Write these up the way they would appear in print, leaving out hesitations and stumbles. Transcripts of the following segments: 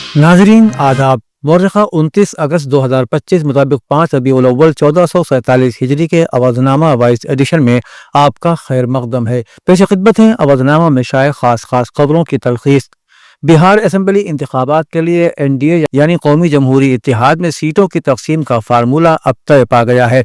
नाजरीन आदाब। मौरख़ा 29 अगस्त 2025 मुताबिक 5 रबीउल अव्वल 1447 हिजरी के आवाज़नामा वाइस एडिशन में आपका खैर मकदम है। पेश खिदमत है आवाज़नामा में शाये खास खबरों की तलखीस। बिहार असम्बली इंतखाबात के लिए NDA यानी कौमी जमहूरी इत्तेहाद में सीटों की तकसीम का फार्मूला अब तय पा गया है।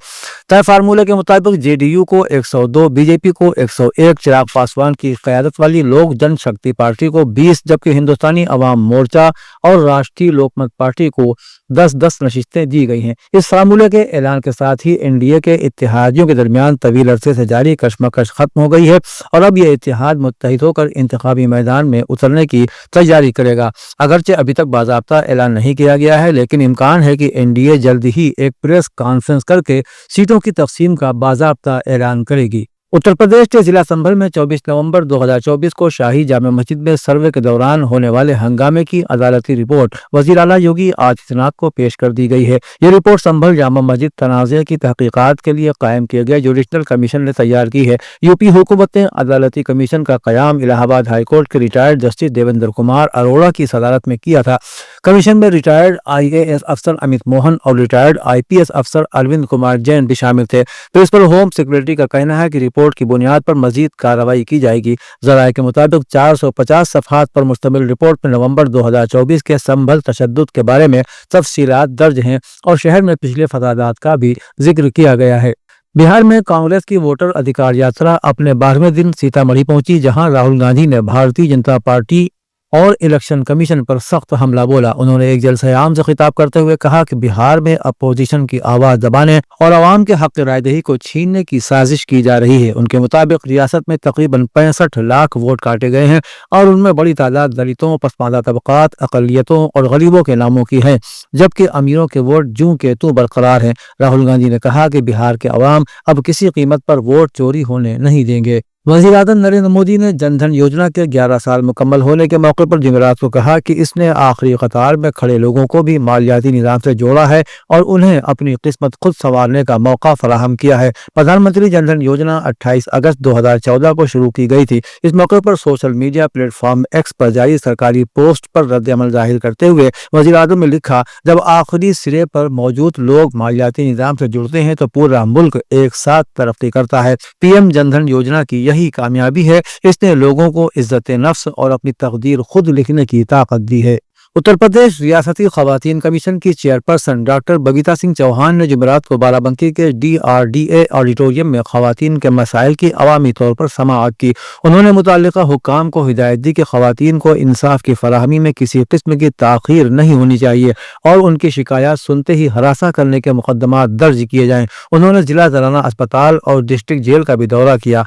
तय फार्मूले के मुताबिक JDU को 102, BJP को 101, चिराग पासवान की क़यादत वाली लोक जनशक्ति पार्टी को 20, जबकि हिंदुस्तानी अवाम मोर्चा और राष्ट्रीय लोकमत पार्टी को 10-10 नशिस्तें दी गई हैं। इस फार्मूले के ऐलान के साथ ही NDA के इत्तेहादियों के दरमियान तवील अरसे से जारी कशमकश खत्म हो गई है और अब यह इत्तेहाद मुत्तहिद होकर इंतखाबी मैदान में उतरने की जारी करेगा। अगरचे अभी तक बाज़ाब्ता ऐलान नहीं किया गया है, लेकिन इम्कान है कि NDA जल्द ही एक प्रेस कॉन्फ्रेंस करके सीटों की तकसीम का बाज़ाब्ता ऐलान करेगी। उत्तर प्रदेश के जिला संभल में 24 नवंबर 2024 को शाही जामे मस्जिद में सर्वे के दौरान होने वाले हंगामे की अदालती रिपोर्ट वज़ीर आला योगी आदित्यनाथ को पेश कर दी गई है। ये रिपोर्ट संभल जामा मस्जिद तनाज़े की तहकीकात के लिए कायम किए गए जुडिशनल कमीशन ने तैयार की है। यूपी हुकूमत ने अदालती कमीशन का क़याम इलाहाबाद हाईकोर्ट के रिटायर्ड जस्टिस देवेंद्र कुमार अरोड़ा की सदारत में किया था। कमीशन में रिटायर्ड IAS अफसर अमित मोहन और रिटायर्ड IPS अफसर अरविंद कुमार जैन भी शामिल थे। प्रिंसिपल होम सेक्रेटरी का कहना है कि रिपोर्ट की बुनियाद पर मजीद कार्रवाई की जाएगी। ज़राए के मुताबिक 450 सफ़हात पर मुश्तमिल रिपोर्ट में नवंबर 2024 के संभल तशद्दुद के बारे में तफसीलात दर्ज हैं और शहर में पिछले फसादात का भी जिक्र किया गया है। बिहार में कांग्रेस की वोटर अधिकार यात्रा अपने 12वें दिन सीतामढ़ी पहुंची, जहां राहुल गांधी ने भारतीय जनता पार्टी और इलेक्शन कमीशन पर सख्त हमला बोला। उन्होंने एक जलसे आम से खिताब करते हुए कहा कि बिहार में अपोजिशन की आवाज दबाने और आवाम के हक रायदही को छीनने की साजिश की जा रही है। उनके मुताबिक रियासत में तकरीबन 65 लाख वोट काटे गए हैं और उनमें बड़ी तादाद दलितों, पसमानदा तबकात, अकलियतों और गरीबों के नामों की है, जबकि अमीरों के वोट जूं के तू बरकरार हैं। राहुल गांधी ने कहा कि बिहार के अवाम अब किसी कीमत पर वोट चोरी होने नहीं देंगे। वज़ीर आज़म नरेंद्र मोदी ने जन धन योजना के 11 साल मुकम्मल होने के मौके पर जुमेरात को कहा कि इसने आखिरी कतार में खड़े लोगों को भी मालियाती निज़ाम से जोड़ा है और उन्हें अपनी किस्मत खुद संवारने का मौका फराहम किया है। प्रधानमंत्री जन धन योजना 28 अगस्त 2014 को शुरू की गई थी। इस मौके पर सोशल मीडिया प्लेटफॉर्म X पर जारी सरकारी पोस्ट पर रद्द अमल जाहिर करते हुए वज़ीर आज़म ने लिखा, जब आखिरी सिरे पर मौजूद लोग मालियाती निज़ाम से जुड़ते हैं तो पूरा मुल्क एक साथ तरक्की करता है। PM जन धन योजना की यही कामयाबी है। इसने लोगों को इज्जत नफ्स और अपनी तकदीर खुद लिखने की ताकत दी है। उत्तर प्रदेश रियासती खवातीन कमीशन की चेयरपर्सन डॉक्टर बबीता सिंह चौहान ने जुमेरात को बाराबंकी के DRDA ऑडिटोरियम में खवातीन के मसाइल की अवामी तौर पर समाअत की। उन्होंने मुतल्लिका हुक्काम को हिदायत दी कि खवातीन को इंसाफ की फराहमी में किसी किस्म की ताखीर नहीं होनी चाहिए और उनकी शिकायत सुनते ही हरासा करने के मुकदमा दर्ज किए जाएं। उन्होंने जिला ज़राना अस्पताल और डिस्ट्रिक्ट जेल का भी दौरा किया।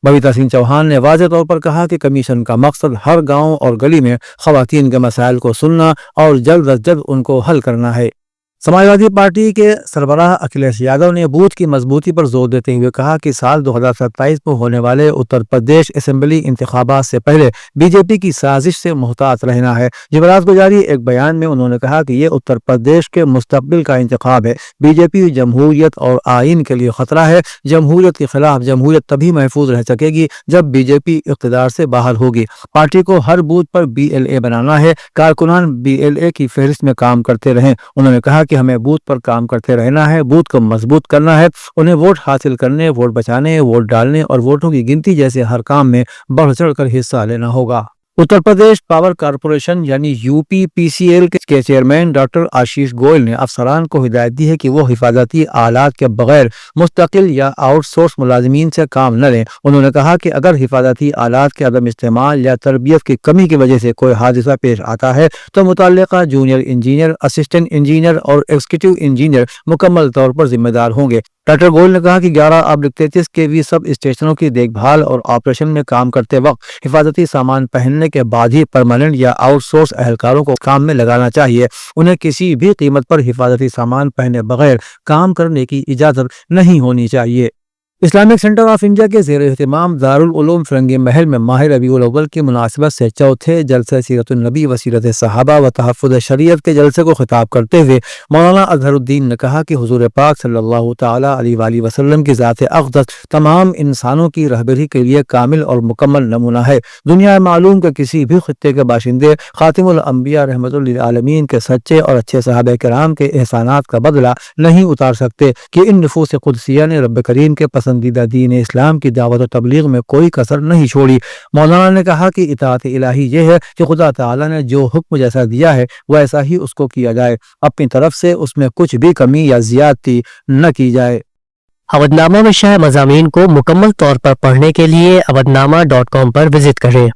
बबीता सिंह चौहान ने वाज़ेह तौर पर कहा कि कमीशन का मकसद हर गांव और गली में खवातीन के मसाइल को सुनना और जल्द अज जल्द उनको हल करना है। समाजवादी पार्टी के सरबराह अखिलेश यादव ने बूथ की मजबूती पर जोर देते हुए कहा कि साल 2027 में होने वाले उत्तर प्रदेश असेंबली इंतखाबात से पहले BJP की साजिश से मुहतात रहना है। जुमेरात को जारी एक बयान में उन्होंने कहा कि ये उत्तर प्रदेश के मुस्तकबिल का इंतखाब है। BJP जमहूरियत और आइन के लिए खतरा है। जमहूरियत के खिलाफ जमहूरियत तभी महफूज रह सकेगी जब BJP इक़्तिदार से बाहर होगी। पार्टी को हर बूथ पर BLA बनाना है। कारकुनान BLA की फहरिस्त में काम करते रहें। उन्होंने कहा कि हमें बूथ पर काम करते रहना है, बूथ को मजबूत करना है, उन्हें वोट हासिल करने, वोट बचाने, वोट डालने और वोटों की गिनती जैसे हर काम में बढ़ चढ़कर हिस्सा लेना होगा। उत्तर प्रदेश पावर कॉरपोरेशन यानी UPPCL के चेयरमैन डॉक्टर आशीष गोयल ने अफसरान को हिदायत दी है कि वो हिफाजती आलात के बगैर मुस्तकिल या आउटसोर्स मुलाजमीन से काम न लें। उन्होंने कहा कि अगर हिफाजती आलात के अदम इस्तेमाल या तरबियत की कमी की वजह से कोई हादसा पेश आता है तो मुतल्लिका जूनियर इंजीनियर, असिस्टेंट इंजीनियर और एग्जीक्यूटिव इंजीनियर मुकम्मल तौर पर जिम्मेदार होंगे। डॉक्टर गोयल ने कहा कि 11/33 KV सब स्टेशनों की देखभाल और ऑपरेशन में काम करते वक्त हिफाजती सामान पहनने के बाद ही परमानेंट या आउटसोर्स एहलकारों को काम में लगाना चाहिए। उन्हें किसी भी कीमत पर हिफाजती सामान पहने बगैर काम करने की इजाजत नहीं होनी चाहिए। اسلامک سینٹر آف انڈیا کے زیر اہتمام دارالعلوم فرنگی محل میں ماہ ربیع الاول کی مناسبت سے چوتھے جلسہ سیرت النبی و سیرت صحابہ و تحفظ شریعت کے جلسے کو خطاب کرتے ہوئے مولانا اظہر الدین نے کہا کہ حضور پاک صلی اللہ تعالیٰ علیہ وآلہ وسلم کی ذات اقدس تمام انسانوں کی رہبری کے لیے کامل اور مکمل نمونہ ہے۔ دنیا معلوم کے کسی بھی خطے کے باشندے خاتم الانبیاء رحمت للعالمین کے سچے اور اچھے صحابہ کرام کے احسانات کا بدلہ نہیں اتار سکتے کہ ان نفوس قدسیہ نے رب کریم کے پسندیدہ دین اسلام کی دعوت و تبلیغ میں کوئی کسر نہیں چھوڑی۔ مولانا نے کہا کہ اطاعت الہی یہ ہے کہ خدا تعالیٰ نے جو حکم جیسا دیا ہے ویسا ہی اس کو کیا جائے، اپنی طرف سے اس میں کچھ بھی کمی یا زیادتی نہ کی جائے۔ اودھنامہ میں شائع مضامین کو مکمل طور پر پڑھنے کے لیے اودھنامہ.com پر وزٹ کریں۔